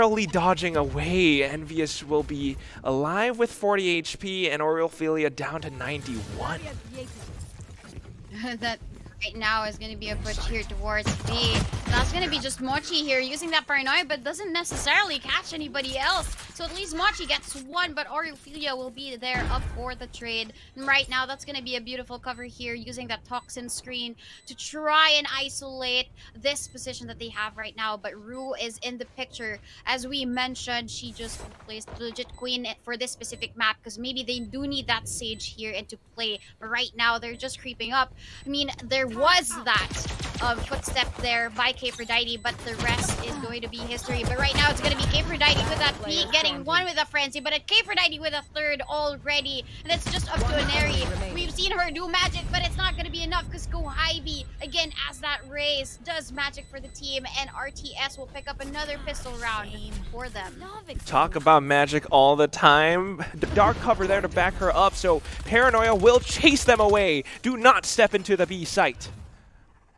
Narrowly dodging away. Envious will be alive with 40 HP and oreopheliaa down to 91. That right now is going to be a push here towards B. That's going to be just Mochi here using that paranoia, but doesn't necessarily catch anybody else. So at least Mochi gets one, but oreopheliaa will be there up for the trade. And right now, that's going to be a beautiful cover here using that toxin screen to try and isolate this position that they have right now. But Rue is in the picture. As we mentioned, she just placed Legitqueeen for this specific map because maybe they do need that Sage here into play. But right now, they're just creeping up. I mean, there was that footstep there by Kaephrodite, but the rest is going to be history. But right now, it's going to be Kaephrodite with that peek, getting one with a frenzy, but a Kaephrodite with a third already. And it's just up to enerii. We've seen her do magic, but it's not going to be enough because Kohaibi, again, as that raise, does magic for the team, and RTS will pick up another pistol round for them. Talk about magic all the time. Dark cover there to back her up, so Paranoia will chase them away. Do not step into the B site.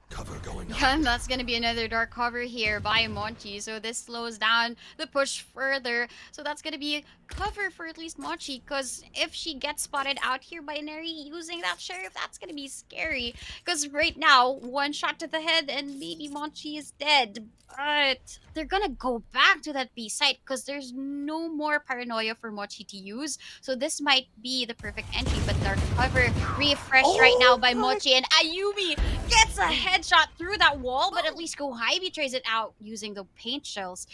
Cover going Yeah, and that's going to be another dark cover here by Mochi. So this slows down the push further. So that's going to be cover for at least Mochi, because if she gets spotted out here by enerii using that sheriff, that's going to be scary. Because right now, one shot to the head and maybe Mochi is dead. But they're going to go back to that B site because there's no more paranoia for Mochi to use. So this might be the perfect entry. But dark cover refreshed right now by Mochi, and Ayumiii gets a headshot through that wall, but at least Kohaibi trays it out using the paint shells.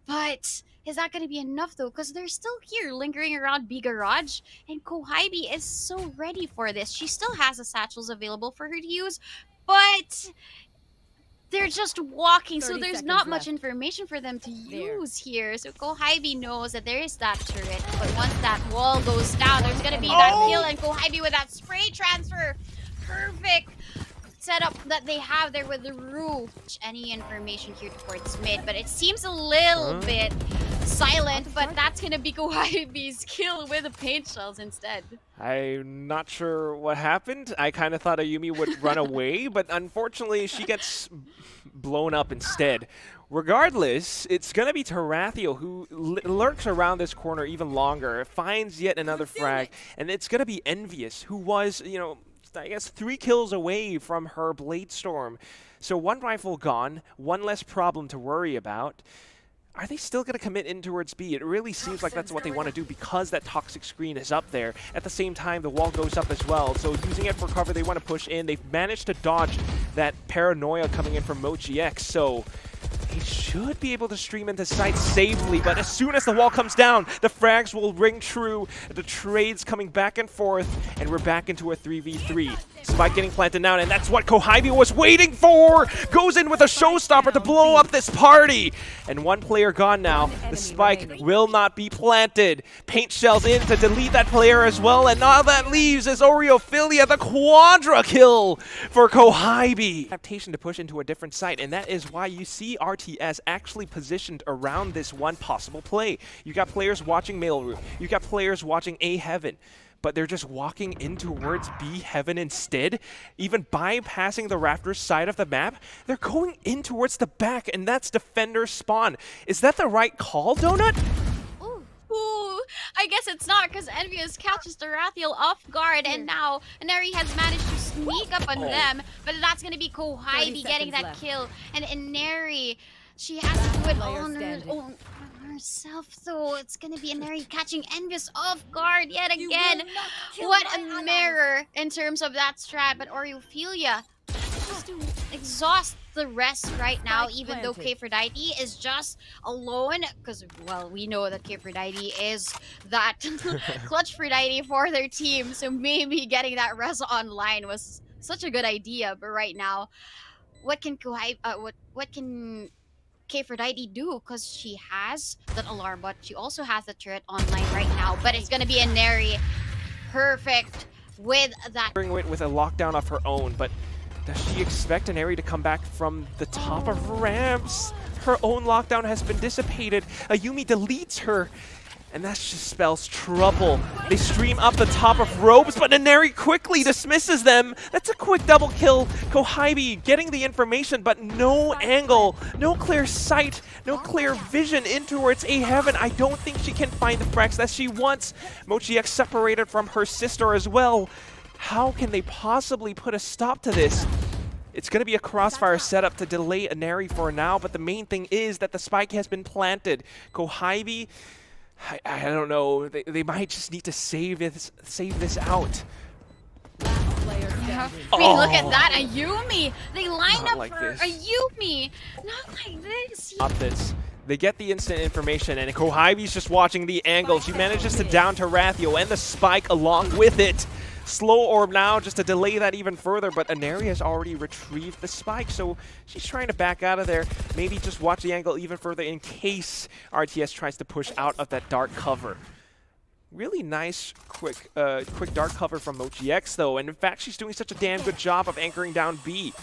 But is that going to be enough though? Because they're still here lingering around B garage, and Kohaibi is so ready for this. She still has the satchels available for her to use, but they're just walking, so there's not much information for them to use here. So Kohaibi knows that there is that turret, but once that wall goes down, there's going to be that kill, and Kohaibi with that spray transfer. Perfect setup that they have there with the Rue. Any information here towards mid, but it seems a little bit silent, but that's gonna be Kohaibi's kill with the paint shells instead. I'm not sure what happened. I kind of thought Ayumiii would run away, but unfortunately she gets blown up instead. Regardless, it's going to be Tarathiel who lurks around this corner even longer, finds yet another frag, and it's going to be Envious, who was, you know, I guess 3 kills away from her Blade Storm. So one rifle gone, one less problem to worry about. Are they still going to commit in towards B? It really seems like that's what they want to do because that toxic screen is up there. At the same time, the wall goes up as well. So using it for cover, they want to push in. They've managed to dodge that paranoia coming in from Mochiyx. So they should be able to stream into site safely, but as soon as the wall comes down, the frags will ring true, the trades coming back and forth, and we're back into a 3v3. Spike getting planted down, and that's what Kohaibi was waiting for! Goes in with a showstopper to blow up this party! And one player gone now. The spike will not be planted. Paint shells in to delete that player as well, and all that leaves is oreopheliaa, the quadra kill for Kohaibi. Adaptation to push into a different site, and that is why you see RTS actually positioned around this one possible play. You got players watching Male Route, you got players watching A Heaven, but they're just walking in towards B Heaven instead. Even bypassing the Raptors side of the map, they're going in towards the back, and that's defender spawn. Is that the right call, Donut? Ooh, I guess it's not, because Envious catches Tarathiel off guard, and now enerii has managed to sneak up on them, but that's going to be Kohaibi getting that kill, and enerii, she has to do it all on herself, so it's going to be enerii catching Envious off guard yet again. What a mirror in terms of that strat, but oreopheliaa just to exhaust the rest right now, even though Kaephrodite is just alone, because, well, we know that Kaephrodite is that clutch Phrodite for their team, so maybe getting that res online was such a good idea. But right now, what can what can Kaephrodite do? Because she has that alarm bot, she also has the turret online right now, but it's gonna be enerii perfect with that with a lockdown of her own, but does she expect enerii to come back from the top of ramps? Her own lockdown has been dissipated. Ayumiii deletes her. and that just spells trouble. They stream up the top of ropes, but enerii quickly dismisses them. That's a quick double kill. Kohaibi getting the information, but no angle, no clear sight, no clear vision in towards A heaven. I don't think she can find the frags that she wants. Mochiyx separated from her sister as well. How can they possibly put a stop to this? It's going to be a crossfire setup to delay enerii for now, but the main thing is that the spike has been planted. Kohaibi, I don't know. They might just need to save this out. I mean, look at that, Ayumiii! They line Not up like for this. Ayumiii! Not like this! Up this. They get the instant information, and Kohaibi's just watching the angle. She manages to down Tarathiel and the spike along with it. Slow orb now just to delay that even further, but enerii has already retrieved the spike, so she's trying to back out of there. Maybe just watch the angle even further in case RTS tries to push out of that dark cover. Really nice, quick dark cover from Mochiyx, though, and in fact, she's doing such a damn good job of anchoring down B.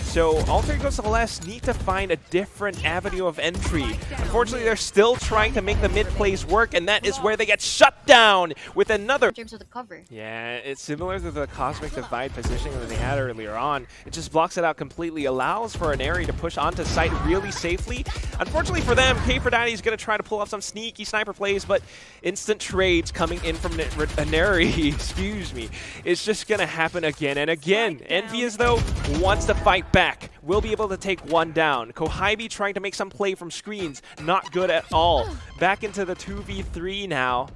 So, Alter Ego Celeste need to find a different avenue of entry. Unfortunately, they're still trying to make the mid plays work, and that is where they get shut down with another. In terms of the cover. Yeah, it's similar to the Cosmic Divide positioning that they had earlier on. It just blocks it out completely, allows for enerii to push onto site really safely. Unfortunately for them, Kaephrodite is going to try to pull off some sneaky sniper plays, but instant trades coming in from enerii, excuse me, it's just going to happen again and again. Envious, though, wants to fight back. Will be able to take one down. Kohaibi trying to make some play from screens. Not good at all. Back into the 2v3 now.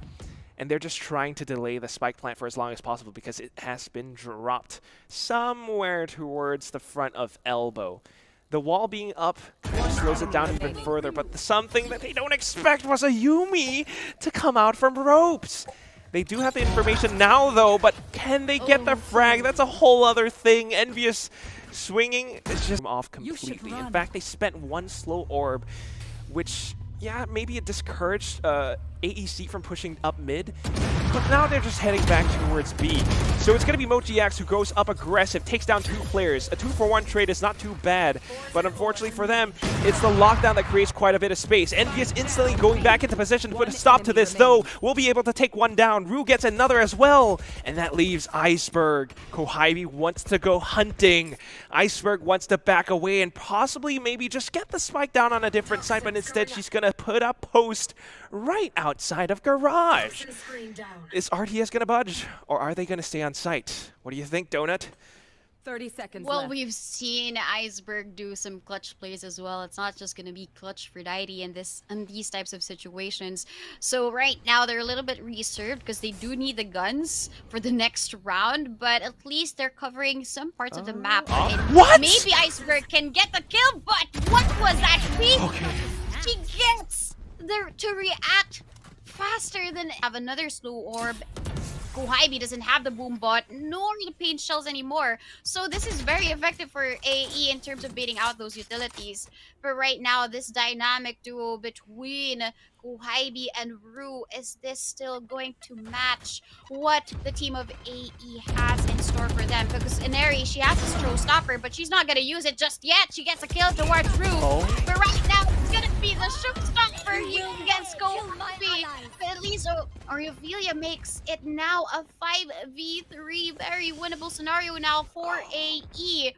And they're just trying to delay the spike plant for as long as possible because it has been dropped somewhere towards the front of elbow. The wall being up kind of slows it down even further, but something that they don't expect was Ayumiii to come out from ropes. They do have the information now, though, but can they get the frag? That's a whole other thing. Envious swinging is just off completely. In fact, they spent one slow orb, which, yeah, maybe it discouraged AEC from pushing up mid, but now they're just heading back towards B. So it's going to be Mochiyx who goes up aggressive, takes down 2 players. A 2-for-1 trade is not too bad, but unfortunately for them, it's the lockdown that creates quite a bit of space. Envious instantly going back into position to put a stop to this, though. We'll be able to take one down. Rue gets another as well, and that leaves Eisberg. Kohaibi wants to go hunting. Eisberg wants to back away and possibly maybe just get the spike down on a different side, but instead she's going to put a post right outside of garage. Is RTS going to budge, or are they going to stay on site? What do you think, Donut? 30 seconds Well, left. we've seen Eisberg do some clutch plays as well. It's not just going to be clutch for Didi in these types of situations. So right now they're a little bit reserved because they do need the guns for the next round, but at least they're covering some parts of the map. What? Maybe Eisberg can get the kill, but what was that peek? Okay. She gets there to react faster than have another slow orb. Kohaibi doesn't have the boom bot nor the paint shells anymore, so this is very effective for AE in terms of baiting out those utilities. But right now, this dynamic duo between Kohaibi and Rue, is this still going to match what the team of AE has in store for them? Because enerii, she has a showstopper, but she's not gonna use it just yet. She gets a kill towards Rue, but right now it's gonna be the showstopper here against Kohaibi. But at least oreopheliaa makes it now a 5v3, very winnable scenario now for AE.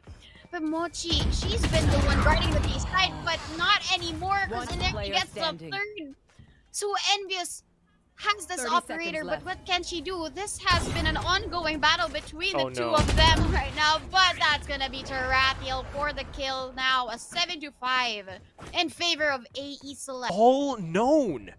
But Mochi, she's been the one guarding the B side, but not anymore because enerii gets the third. So Envious has this operator, but what can she do? This has been an ongoing battle between the two of them right now, but that's gonna be Tarathiel for the kill now, a 7-5 in favor of AE Celeste. All known.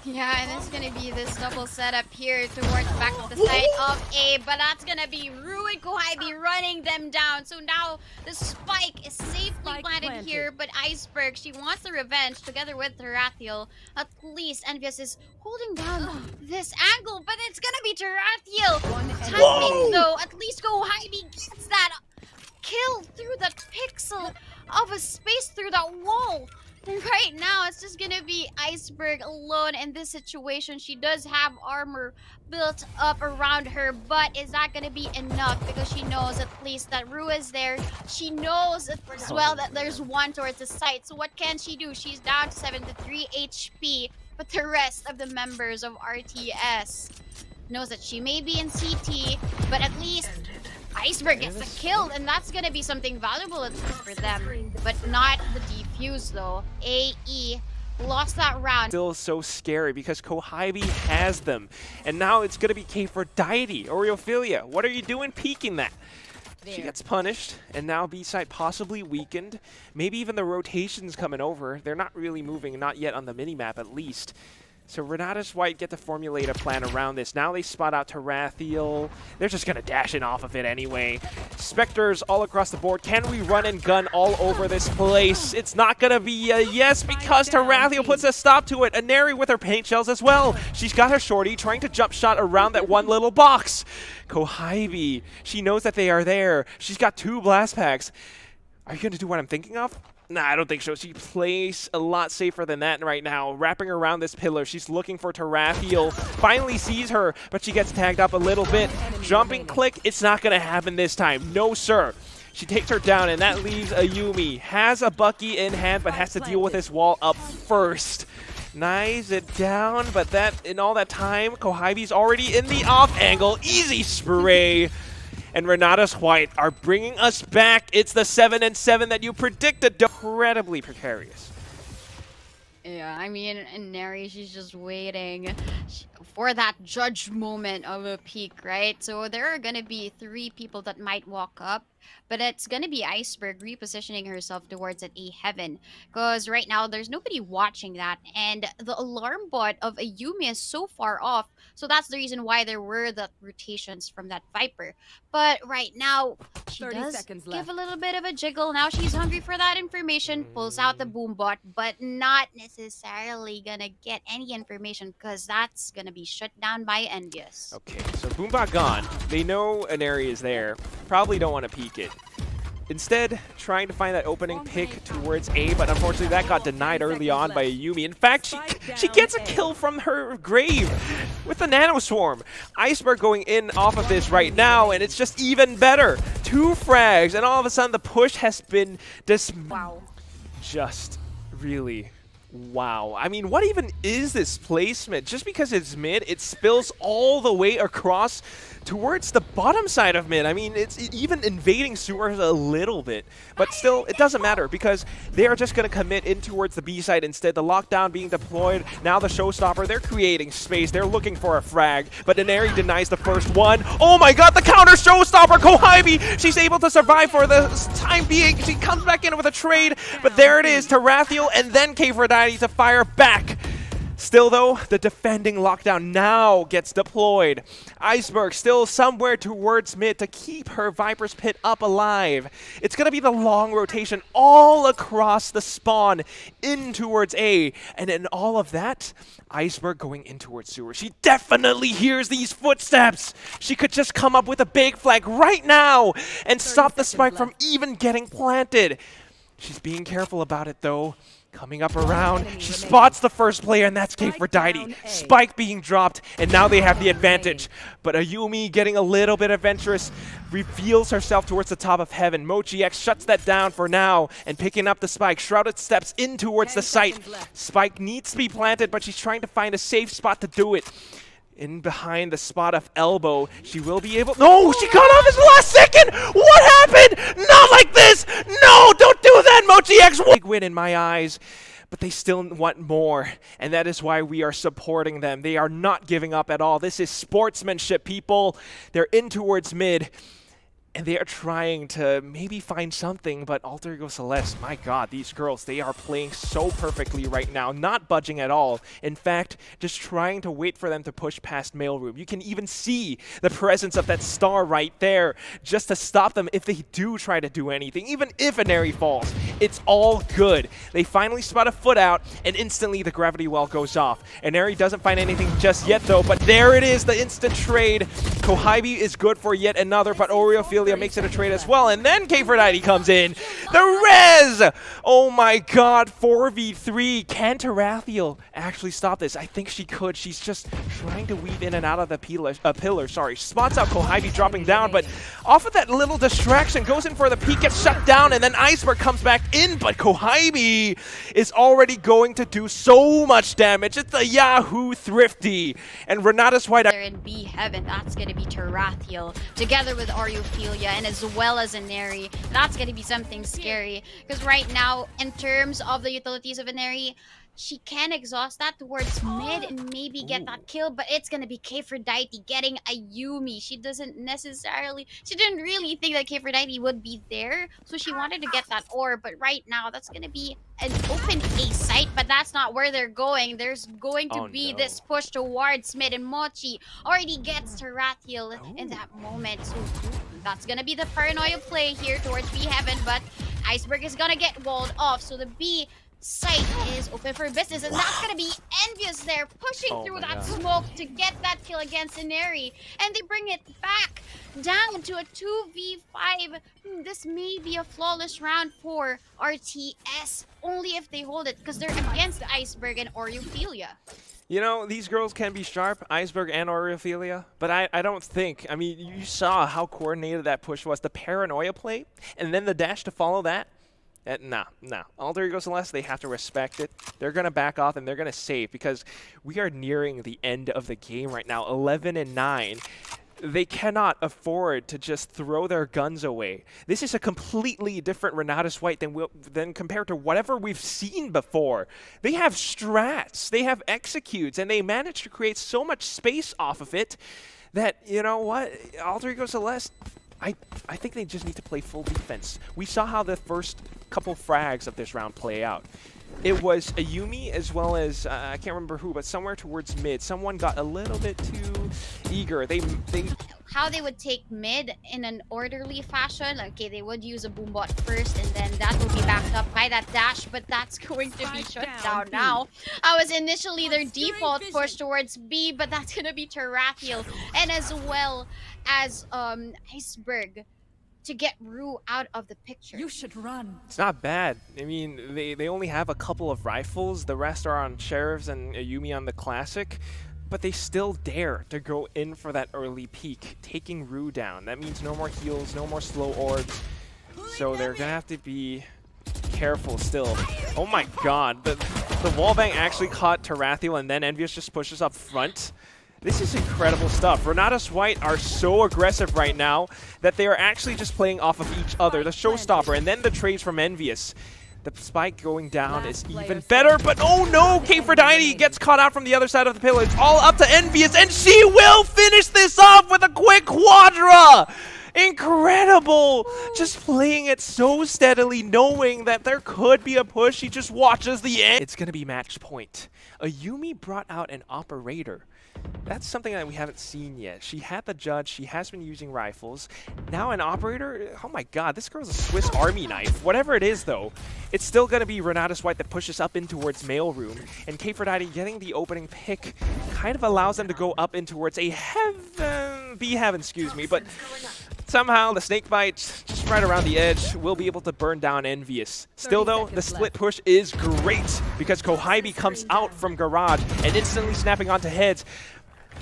Yeah, and it's gonna be this double setup here towards the back of the side of A, but that's gonna be Rue and Kohaibi running them down. So now the spike is safely planted here, but Eisberg, she wants the revenge together with Tarathiel. At least Envious is holding down this angle, but it's gonna be Tarathiel. Timing though, at least Kohaibi gets that kill through the pixel of a space through that wall. And right now, it's just gonna be Eisberg alone in this situation. She does have armor built up around her, but is that gonna be enough? Because she knows at least that Rue is there. She knows as well that there's one towards the site. So what can she do? She's down to 73 HP. but the rest of the members of RTS knows that she may be in CT, but at least Iceberg gets a kill, and that's gonna be something valuable for them, but not the defuse though. AE lost that round. Still so scary because Kohaibi has them, and now it's gonna be Kaephrodite, oreopheliaa. What are you doing peeking that? She gets punished, and now B-side possibly weakened. Maybe even the rotations coming over. They're not really moving, not yet on the minimap at least. So Renatus White get to formulate a plan around this. Now they spot out Tarathiel. They're just going to dash in off of it anyway. Spectres all across the board. Can we run and gun all over this place? It's not going to be a yes because Tarathiel puts a stop to it. Enerii with her paint shells as well. She's got her shorty trying to jump shot around that one little box. Kohaibi, she knows that they are there. She's got 2 blast packs. Are you going to do what I'm thinking of? Nah, I don't think so. She plays a lot safer than that right now. Wrapping around this pillar. She's looking for Tarathiel. Finally sees her, but she gets tagged up a little bit. Jumping click, it's not going to happen this time. No, sir. She takes her down, and that leaves Ayumiii. Has a Bucky in hand, but has to deal with this wall up first. Knives it down, but that in all that time, Kohaibi's already in the off angle. Easy spray. And Renatus White are bringing us back. It's the 7-7 that you predicted. Incredibly precarious. Yeah, I mean, Enerii, she's just waiting for that judge moment of a peak, right? So there are going to be 3 people that might walk up, but it's going to be Iceberg repositioning herself towards an A heaven, because right now there's nobody watching that, and the alarm bot of Ayumiii is so far off, so that's the reason why there were the rotations from that Viper. But right now, she does give a little bit of a jiggle. Now she's hungry for that information, pulls out the boom bot, but not necessarily gonna get any information because that's gonna be shut down by Envious. Okay, so Boombot gone. They know Enerii is there. Probably don't want to peek it. Instead, trying to find that opening pick towards A, but unfortunately that got denied early on by Ayumiii. In fact, she gets a kill from her grave with the Nano Swarm. Iceberg going in off of this right now, and it's just even better. 2 frags, and all of a sudden the push has been just really wow. I mean, what even is this placement? Just because it's mid, it spills all the way across towards the bottom side of mid. I mean, it's even invading sewers a little bit, but still, it doesn't matter because they are just going to commit in towards the B side instead. The lockdown being deployed, now the showstopper, they're creating space. They're looking for a frag, but Enerii denies the first one. Oh my god, the counter showstopper, Kohaibi! She's able to survive for the time being. She comes back in with a trade, but there it is, Tarathiel and then Kaephrodite to fire back. Still though, the defending lockdown now gets deployed. Iceberg still somewhere towards mid to keep her Viper's Pit up alive. It's going to be the long rotation all across the spawn in towards A. And in all of that, Iceberg going in towards sewer. She definitely hears these footsteps. She could just come up with a big flag right now and stop the spike from even getting planted. She's being careful about it though. Coming up around, she spots the first player, and that's Kaephrodite. Spike being dropped, and now they have the advantage. But Ayumiii, getting a little bit adventurous, reveals herself towards the top of heaven. Mochiyx shuts that down for now, and picking up the spike. Shrouded steps in towards the site. Spike needs to be planted, but she's trying to find a safe spot to do it. In behind the spot of elbow, she will be able— No! She cut off his last second! What happened? Not like this! No! Don't do that, Mochiyx! Big win in my eyes, but they still want more, and that is why we are supporting them. They are not giving up at all. This is sportsmanship, people. They're in towards mid, and they are trying to maybe find something, but Ego Celestè, my god, these girls, they are playing so perfectly right now, not budging at all. In fact, just trying to wait for them to push past mailroom. You can even see the presence of that star right there, just to stop them if they do try to do anything. Even if Enerii falls, it's all good. They finally spot a foot out, and instantly the gravity well goes off. Enerii doesn't find anything just yet though, but there it is, the instant trade. Kohaibi is good for yet another, but oreopheliaa makes it a trade as well. And then Kaephrodite comes in. The res! Oh my god, 4v3. Can Tarathiel actually stop this? I think she could. She's just trying to weave in and out of the pillar. Spots out Kohaibi dropping down, but off of that little distraction, goes in for the peek, gets shut down, and then Eisberg comes back in, but Kohaibi is already going to do so much damage. It's a Yahoo Thrifty, and Renatus White. They're in B heaven. That's gonna be Tarathiel together with oreopheliaa and as well as enerii. That's gonna be something scary because right now, in terms of the utilities of enerii, she can exhaust that towards mid and maybe get that kill, but it's gonna be Kaephrodite getting Ayumiii. She didn't really think that Kaephrodite would be there, so she wanted to get that orb, but right now that's gonna be an open A site, but that's not where they're going. There's going to be this push towards mid, and Mochi already gets Tarathiel in that moment, so that's gonna be the paranoia play here towards B heaven, but Eisberg is gonna get walled off, so the B site is open for business, and that's gonna be Envious there pushing through that smoke to get that kill against enerii, and they bring it back down to a 2v5. This may be a flawless round for RTS, only if they hold it, because they're against the Eisberg and oreopheliaa. You know, these girls can be sharp, Eisberg and oreopheliaa, but I don't think, I mean, you saw how coordinated that push was. The paranoia play, and then the dash to follow that. Nah. Alter Ego Celeste, they have to respect it. They're going to back off and they're going to save because we are nearing the end of the game right now, 11-9. They cannot afford to just throw their guns away. This is a completely different Renatus White than compared to whatever we've seen before. They have strats, they have executes, and they manage to create so much space off of it that, you know what, Alter Ego Celeste, I think they just need to play full defense. We saw how the first couple frags of this round play out. It was Ayumiii as well as, I can't remember who, but somewhere towards mid. Someone got a little bit too eager. How they would take mid in an orderly fashion, okay, they would use a boombot first, and then that will be backed up by that dash, but that's going to be shut down now. I was initially their default push towards B, but that's going to be Tarathiel, and as well as Eisberg to get Rue out of the picture. You should run. It's not bad. I mean, they only have a couple of rifles. The rest are on Sheriffs and Ayumiii on the Classic. But they still dare to go in for that early peak, taking Rue down. That means no more heals, no more slow orbs. So they're going to have to be careful still. Oh my god. The wallbang actually caught Tarathiel, and then Envious just pushes up front. This is incredible stuff. Renatus White are so aggressive right now that they are actually just playing off of each other. The showstopper and then the trades from Envious. The spike going down is even better, but oh no! Kaephrodite gets caught out from the other side of the pillar. It's all up to Envious, and she will finish this off with a quick quadra! Incredible! Just playing it so steadily, knowing that there could be a push. She just watches the end. It's going to be match point. Ayumiii brought out an operator. That's something that we haven't seen yet. She had the judge, she has been using rifles. Now an operator, oh my god, this girl's a Swiss Army knife. Whatever it is though, it's still gonna be Renatus White that pushes up in towards mailroom. And Kaephrodite getting the opening pick kind of allows them to go up in towards a B heaven, excuse me. But somehow the snake bite just right around the edge will be able to burn down Envious. Still though, the split push is great because Kohaibi comes out from garage and instantly snapping onto heads.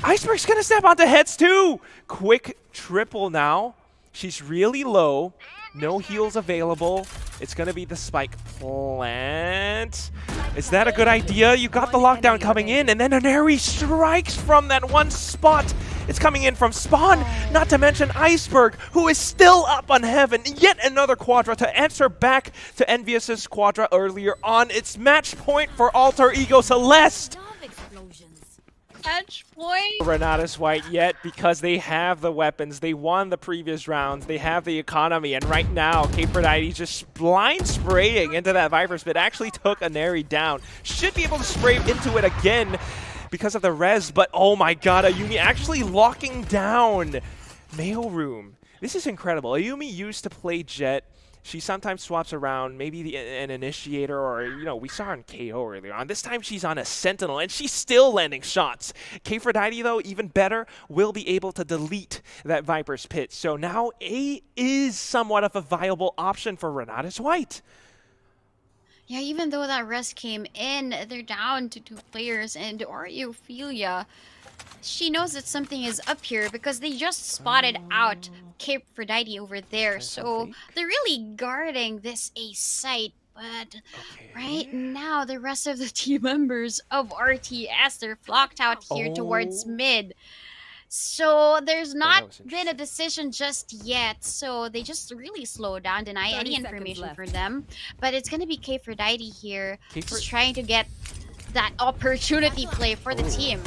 Eisberg's gonna snap onto heads too! Quick triple now. She's really low. No heals available. It's gonna be the spike plant. Is that a good idea? You got the lockdown coming in, and then enerii strikes from that one spot. It's coming in from spawn, not to mention Eisberg, who is still up on heaven. Yet another quadra to answer back to Envious's quadra earlier on. It's match point for Alter Ego Celeste. Match point. Renatus White yet because they have the weapons. They won the previous rounds. They have the economy. And right now, Kaephrodite just blind spraying into that Viper Spit. Actually took enerii down. Should be able to spray into it again because of the res. But oh my god, Ayumiii actually locking down mailroom. This is incredible. Ayumiii used to play Jet she sometimes swaps around, maybe an initiator, or, you know, we saw her in KO earlier on. This time she's on a sentinel, and she's still landing shots. Kaephrodite, though, even better, will be able to delete that Viper's Pit. So now A is somewhat of a viable option for Renatus White. Yeah, even though that rest came in, they're down to 2 players, and oreopheliaa, she knows that something is up here because they just spotted out Kaephrodite over there. So they're really guarding this A site. But right now, the rest of the team members of RTS, they're flocked out here towards mid. So there's not been a decision just yet. So they just really slow down, deny any information for them. But it's going to be Kaephrodite here, just trying to get that opportunity play for the team.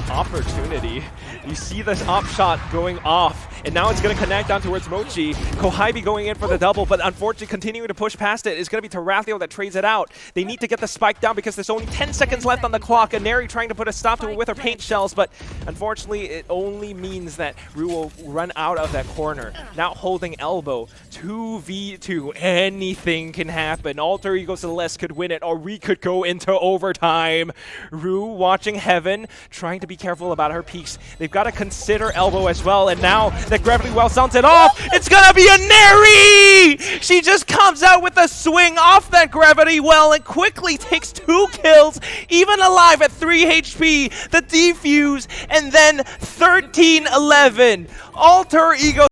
Opportunity. You see this op shot going off, and now it's going to connect down towards Mochi. Kohaibi going in for the double, but unfortunately continuing to push past it is going to be Tarathiel that trades it out. They need to get the spike down because there's only 10 seconds left on the clock. Enerii trying to put a stop to it with her paint shells, but unfortunately it only means that Rue will run out of that corner. Now holding elbow. 2v2. Anything can happen. Alter Ego Celeste could win it, or we could go into overtime. Rue watching heaven, trying to be careful about her peaks. They've got to consider elbow as well, and now that Gravity Well sounds it off, it's gonna be enerii! She just comes out with a swing off that Gravity Well and quickly takes 2 kills, even alive at 3 HP, the defuse, and then 13-11. Alter Ego